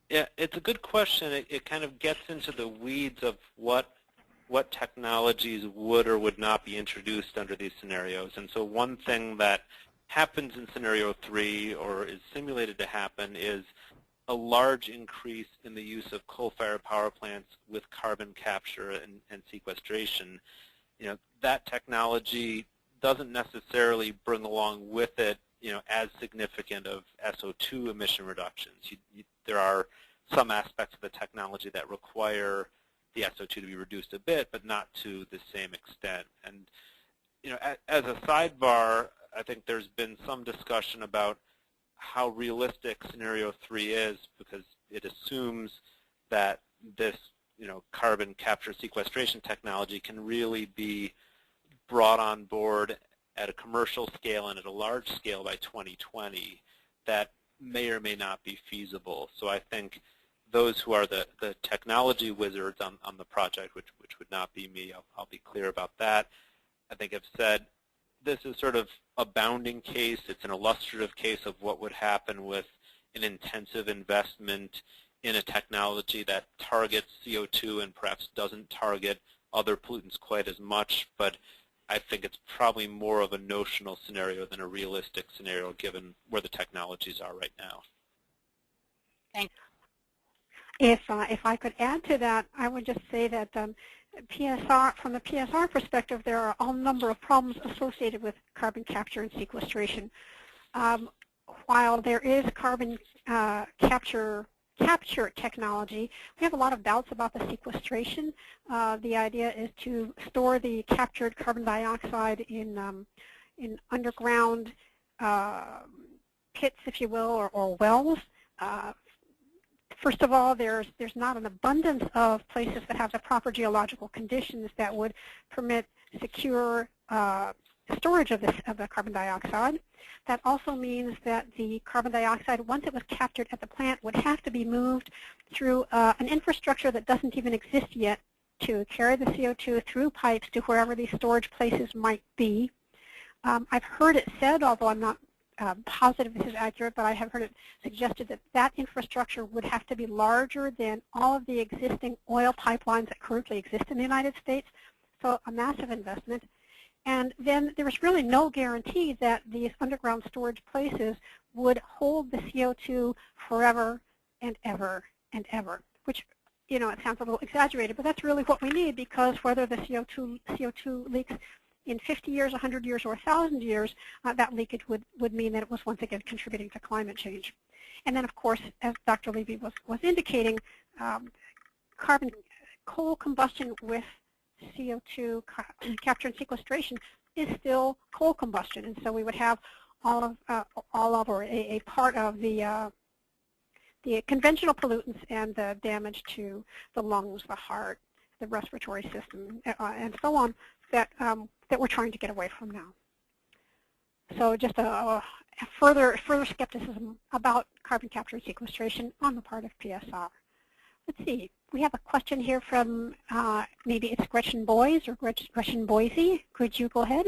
Yeah, it's a good question. It kind of gets into the weeds of what technologies would or would not be introduced under these scenarios. And so one thing that happens in scenario 3 or is simulated to happen is a large increase in the use of coal-fired power plants with carbon capture and sequestration. You know, that technology doesn't necessarily bring along with it, you know, as significant of SO2 emission reductions. There are some aspects of the technology that require the SO2 to be reduced a bit, but not to the same extent. And, you know, as a sidebar, I think there's been some discussion about how realistic scenario 3 is, because it assumes that this, you know, carbon capture sequestration technology can really be brought on board at a commercial scale and at a large scale by 2020. That may or may not be feasible. So I think those who are the technology wizards on the project, which would not be me, I'll be clear about that, I think have said this is sort of a bounding case. It's an illustrative case of what would happen with an intensive investment in a technology that targets CO2 and perhaps doesn't target other pollutants quite as much, but I think it's probably more of a notional scenario than a realistic scenario given where the technologies are right now. Thank you. If I could add to that, I would just say that PSR, from the PSR perspective, there are a number of problems associated with carbon capture and sequestration. While there is carbon capture technology, we have a lot of doubts about the sequestration. The idea is to store the captured carbon dioxide in underground pits, if you will, or wells. First of all, there's not an abundance of places that have the proper geological conditions that would permit secure storage of the carbon dioxide. That also means that the carbon dioxide, once it was captured at the plant, would have to be moved through an infrastructure that doesn't even exist yet to carry the CO2 through pipes to wherever these storage places might be. I've heard it said, although I'm not positive this is accurate, but I have heard it suggested that that infrastructure would have to be larger than all of the existing oil pipelines that currently exist in the United States, so a massive investment. And then there is really no guarantee that these underground storage places would hold the CO2 forever and ever and ever, which, you know, it sounds a little exaggerated, but that's really what we need, because whether the CO2 leaks in 50 years, 100 years, or 1,000 years, that leakage would mean that it was once again contributing to climate change. And then, of course, as Dr. Levy was indicating, coal combustion with CO2 capture and sequestration is still coal combustion, and so we would have all of or a part of the conventional pollutants and the damage to the lungs, the heart, the respiratory system, and so on that we're trying to get away from now. So just a further skepticism about carbon capture and sequestration on the part of PSR. Let's see. We have a question here from maybe it's Gretchen Boyes or Gretchen Boise. Could you go ahead?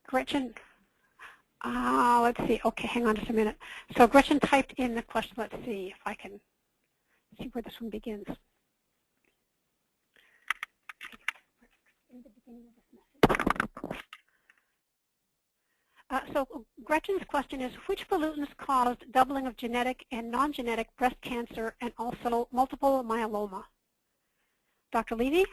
Gretchen, let's see. Okay, hang on just a minute. So Gretchen typed in the question. Let's see if I can see where this one begins. So Gretchen's question is, which pollutants caused doubling of genetic and non-genetic breast cancer and also multiple myeloma? Dr. Levy?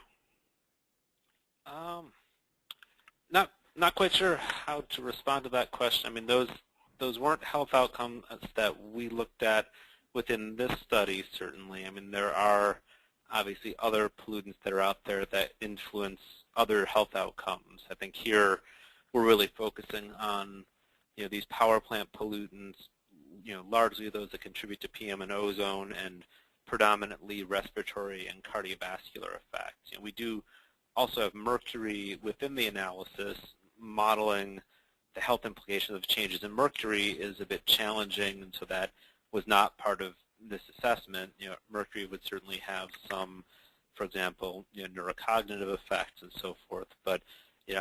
Not quite sure how to respond to that question. I mean, those weren't health outcomes that we looked at within this study, certainly. I mean, there are obviously other pollutants that are out there that influence other health outcomes. I think here we're really focusing on, you know, these power plant pollutants, you know, largely those that contribute to PM and ozone, and predominantly respiratory and cardiovascular effects. You know, we do also have mercury within the analysis. Modeling the health implications of changes in mercury is a bit challenging, and so that was not part of this assessment, mercury would certainly have some, for example, neurocognitive effects and so forth. But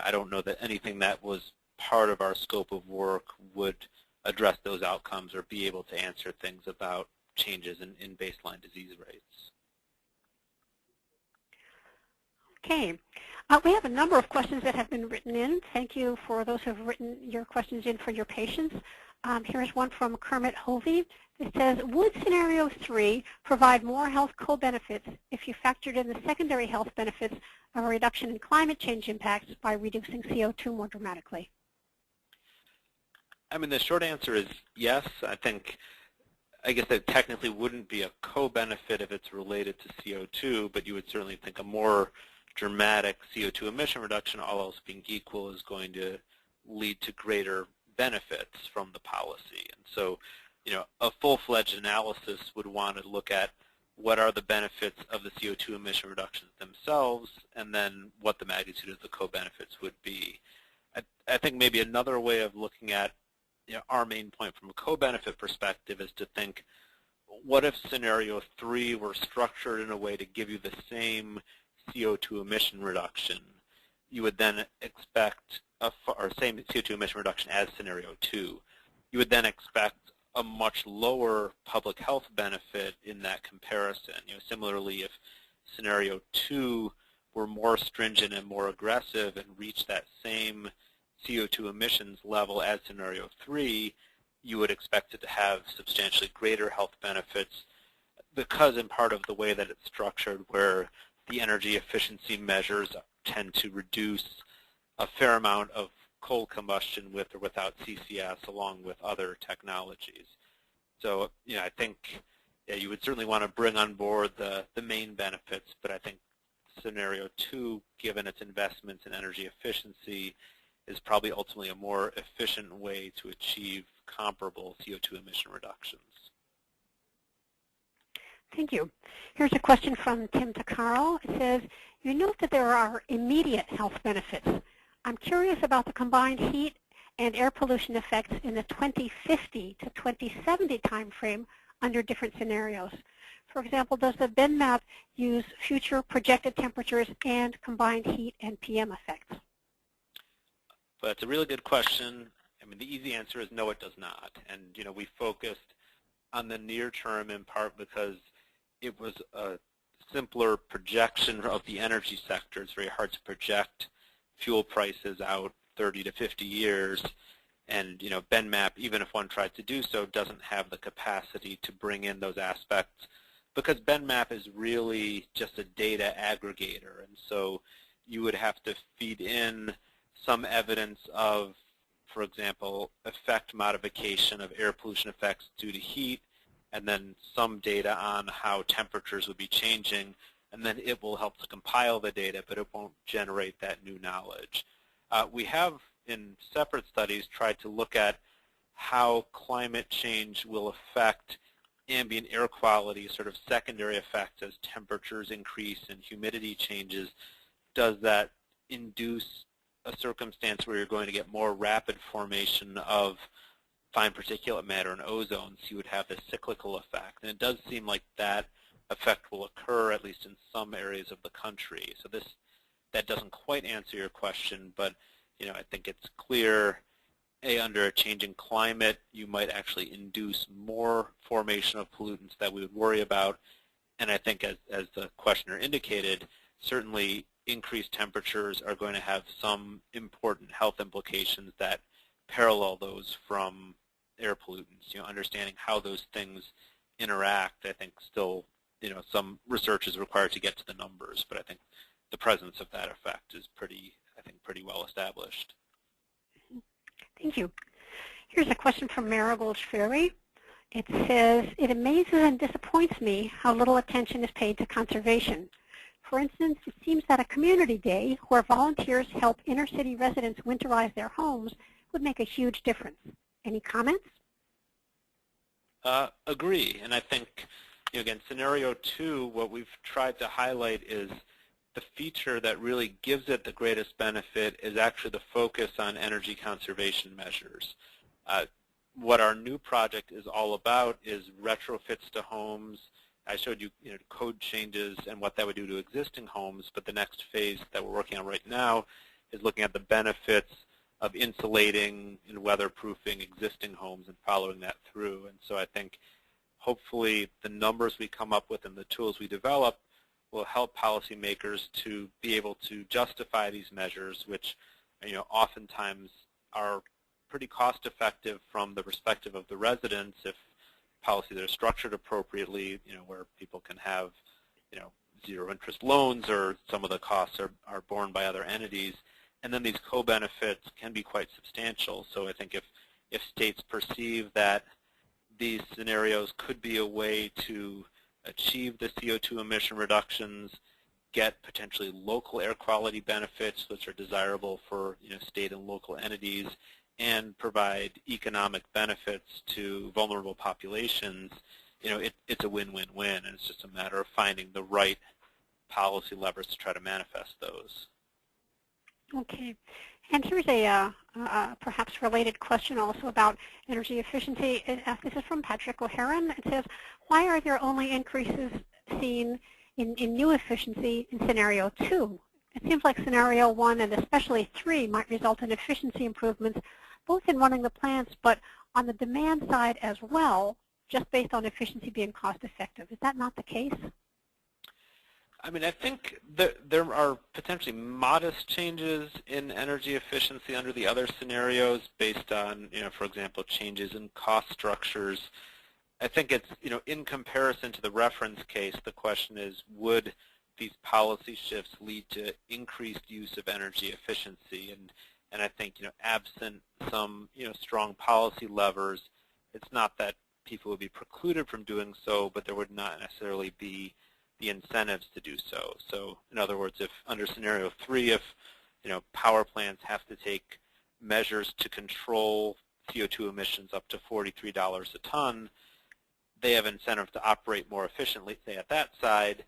I don't know that anything that was part of our scope of work would address those outcomes or be able to answer things about changes in baseline disease rates. Okay. We have a number of questions that have been written in. Thank you for those who have written your questions in for your patience. Here's one from Kermit Hovey. It says, would scenario 3 provide more health co-benefits if you factored in the secondary health benefits of a reduction in climate change impacts by reducing CO2 more dramatically? I mean, the short answer is yes. I guess that technically wouldn't be a co-benefit if it's related to CO2, but you would certainly think a more dramatic CO2 emission reduction, all else being equal, is going to lead to greater benefits from the policy. And so, a full-fledged analysis would want to look at what are the benefits of the CO2 emission reductions themselves, and then what the magnitude of the co-benefits would be. I think maybe another way of looking at our main point from a co-benefit perspective is to think, what if scenario 3 were structured in a way to give you the same CO2 emission reduction? You would then expect, or same CO2 emission reduction as scenario 2. You would then expect a much lower public health benefit in that comparison. Similarly, if scenario 2 were more stringent and more aggressive and reached that same CO2 emissions level as scenario 3, you would expect it to have substantially greater health benefits because in part of the way that it's structured, where the energy efficiency measures tend to reduce a fair amount of coal combustion with or without CCS along with other technologies. So, I think you would certainly want to bring on board the main benefits, but I think scenario 2, given its investments in energy efficiency, is probably ultimately a more efficient way to achieve comparable CO2 emission reductions. Thank you. Here's a question from Tim Takaro. It says, you note that there are immediate health benefits. I'm curious about the combined heat and air pollution effects in the 2050 to 2070 timeframe under different scenarios. For example, does the Ben map use future projected temperatures and combined heat and PM effects? But it's a really good question. I mean, the easy answer is no, it does not. And, we focused on the near term in part because it was a simpler projection of the energy sector. It's very hard to project fuel prices out 30 to 50 years. And, Ben map, even if one tried to do so, doesn't have the capacity to bring in those aspects because Ben map is really just a data aggregator. And so you would have to feed in some evidence of, for example, effect modification of air pollution effects due to heat, and then some data on how temperatures would be changing, and then it will help to compile the data, but it won't generate that new knowledge. We have, in separate studies, tried to look at how climate change will affect ambient air quality, sort of secondary effects as temperatures increase and humidity changes. Does that induce a circumstance where you're going to get more rapid formation of fine particulate matter and ozone, so you would have this cyclical effect? And it does seem like that effect will occur, at least in some areas of the country. So that doesn't quite answer your question, but I think it's clear, under a changing climate, you might actually induce more formation of pollutants that we would worry about. And I think as the questioner indicated, certainly increased temperatures are going to have some important health implications that parallel those from air pollutants. Understanding how those things interact, I think still, some research is required to get to the numbers, but I think the presence of that effect is pretty well established. Thank you. Here's a question from Marigold Ferry. It says, it amazes and disappoints me how little attention is paid to conservation. For instance, it seems that a community day where volunteers help inner city residents winterize their homes would make a huge difference. Any comments? Agree. And I think, again, scenario 2, what we've tried to highlight is the feature that really gives it the greatest benefit is actually the focus on energy conservation measures. what our new project is all about is retrofits to homes. I showed you, code changes and what that would do to existing homes, but the next phase that we're working on right now is looking at the benefits of insulating and weatherproofing existing homes and following that through. And so I think hopefully the numbers we come up with and the tools we develop will help policymakers to be able to justify these measures, which oftentimes are pretty cost effective from the perspective of the residents if policies are structured appropriately, where people can have zero interest loans or some of the costs are borne by other entities. And then these co-benefits can be quite substantial. So I think if states perceive that these scenarios could be a way to achieve the CO2 emission reductions, get potentially local air quality benefits, which are desirable for state and local entities, and provide economic benefits to vulnerable populations, it's a win-win-win, and it's just a matter of finding the right policy levers to try to manifest those. Okay. And here's a perhaps related question also about energy efficiency. This is from Patrick O'Haran. It says, why are there only increases seen in new efficiency in Scenario 2? It seems like Scenario 1 and especially 3 might result in efficiency improvements both in running the plants but on the demand side as well, just based on efficiency being cost effective. Is that not the case? I mean, I think that there are potentially modest changes in energy efficiency under the other scenarios based on, for example, changes in cost structures. I think it's, in comparison to the reference case, the question is, would these policy shifts lead to increased use of energy efficiency? And I think, absent some, strong policy levers, it's not that people would be precluded from doing so, but there would not necessarily be the incentives to do so. So in other words, if under Scenario 3, if power plants have to take measures to control CO2 emissions up to $43 a ton, they have incentive to operate more efficiently, say at that side.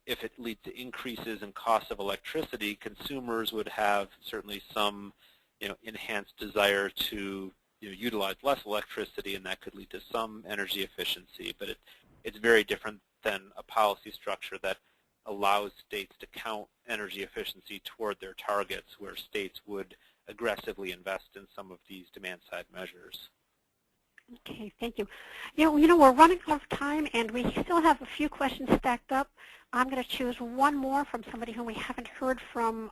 If it leads to increases in cost of electricity, consumers would have certainly some enhanced desire to utilize less electricity, and that could lead to some energy efficiency. But it's very different than a policy structure that allows states to count energy efficiency toward their targets, where states would aggressively invest in some of these demand-side measures. Okay, thank you. We're running out of time, and we still have a few questions stacked up. I'm going to choose one more from somebody whom we haven't heard from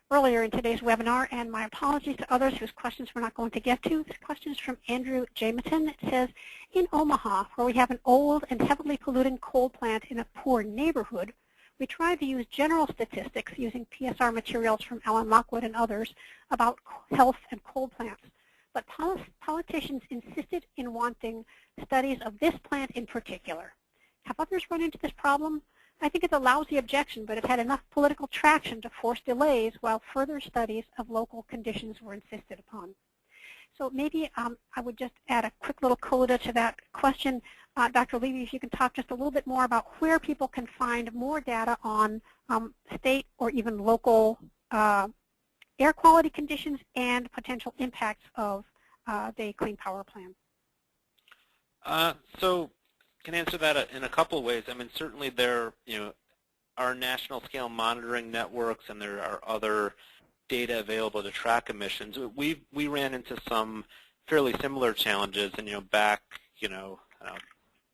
earlier in today's webinar, and my apologies to others whose questions we're not going to get to. This question is from Andrew Jameson. It says, in Omaha, where we have an old and heavily polluting coal plant in a poor neighborhood, we tried to use general statistics using PSR materials from Alan Lockwood and others about health and coal plants. But politicians insisted in wanting studies of this plant in particular. Have others run into this problem? I think it's a lousy objection, but it had enough political traction to force delays while further studies of local conditions were insisted upon. So maybe I would just add a quick little coda to that question. Dr. Levy, if you can talk just a little bit more about where people can find more data on state or even local air quality conditions and potential impacts of the Clean Power Plan. So can answer that in a couple of ways. I mean, certainly there are national scale monitoring networks, and there are other data available to track emissions. We ran into some fairly similar challenges, and back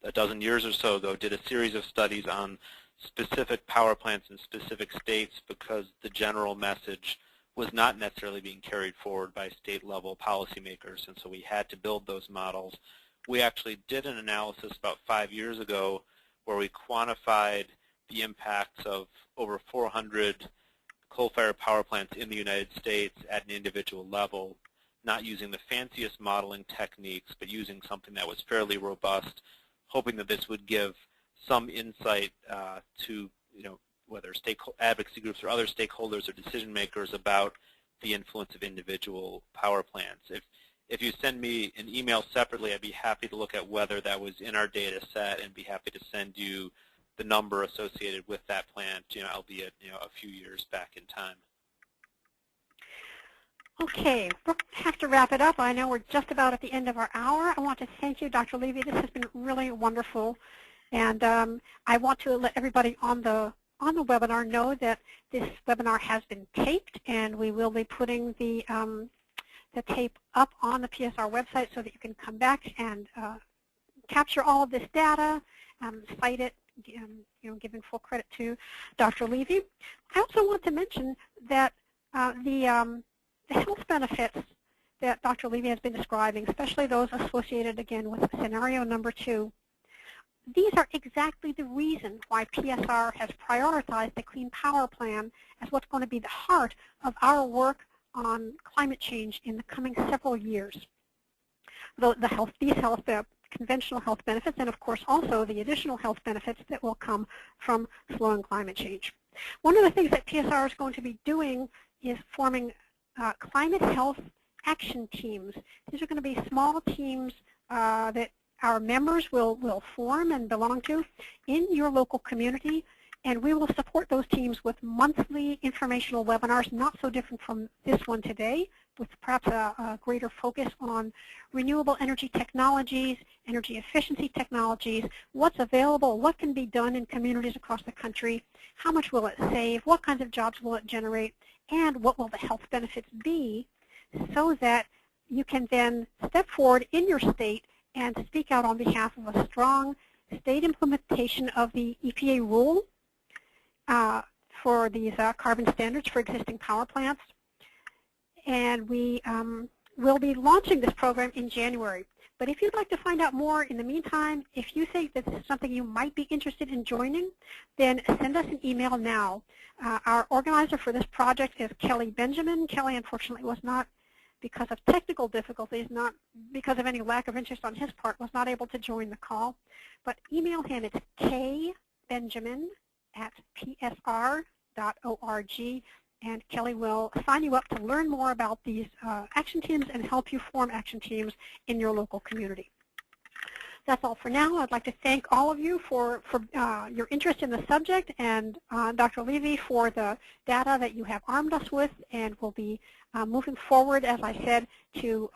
a dozen years or so ago, did a series of studies on specific power plants in specific states because the general message was not necessarily being carried forward by state-level policymakers, and so we had to build those models. We actually did an analysis about 5 years ago where we quantified the impacts of over 400 coal-fired power plants in the United States at an individual level, not using the fanciest modeling techniques, but using something that was fairly robust, hoping that this would give some insight to whether advocacy groups or other stakeholders or decision makers about the influence of individual power plants. If you send me an email separately, I'd be happy to look at whether that was in our data set and be happy to send you the number associated with that plant, albeit a few years back in time. Okay, we'll have to wrap it up. I know we're just about at the end of our hour. I want to thank you, Dr. Levy. This has been really wonderful. And I want to let everybody on the webinar know that this webinar has been taped, and we will be putting the tape up on the PSR website so that you can come back and capture all of this data, cite it, giving full credit to Dr. Levy. I also want to mention that the health benefits that Dr. Levy has been describing, especially those associated, again, with scenario number 2, these are exactly the reason why PSR has prioritized the Clean Power Plan as what's going to be the heart of our work on climate change in the coming several years. The conventional health benefits, and of course also the additional health benefits that will come from slowing climate change. One of the things that PSR is going to be doing is forming climate health action teams. These are going to be small teams that our members will form and belong to in your local community, and we will support those teams with monthly informational webinars, not so different from this one today, with perhaps a greater focus on renewable energy technologies, energy efficiency technologies, what's available, what can be done in communities across the country, how much will it save, what kinds of jobs will it generate, and what will the health benefits be, so that you can then step forward in your state and speak out on behalf of a strong state implementation of the EPA rule for these carbon standards for existing power plants. And we will be launching this program in January. But if you'd like to find out more in the meantime, if you think that this is something you might be interested in joining, then send us an email now. Our organizer for this project is Kelly Benjamin. Kelly, unfortunately, was not, because of technical difficulties, not because of any lack of interest on his part, was not able to join the call. But email him. It's kbenjamin@psr.org. And Kelly will sign you up to learn more about these action teams and help you form action teams in your local community. That's all for now. I'd like to thank all of you for your interest in the subject, and Dr. Levy for the data that you have armed us with, and we'll be moving forward, as I said, to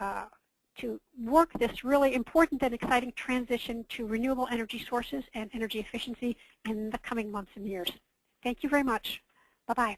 work this really important and exciting transition to renewable energy sources and energy efficiency in the coming months and years. Thank you very much. Bye-bye.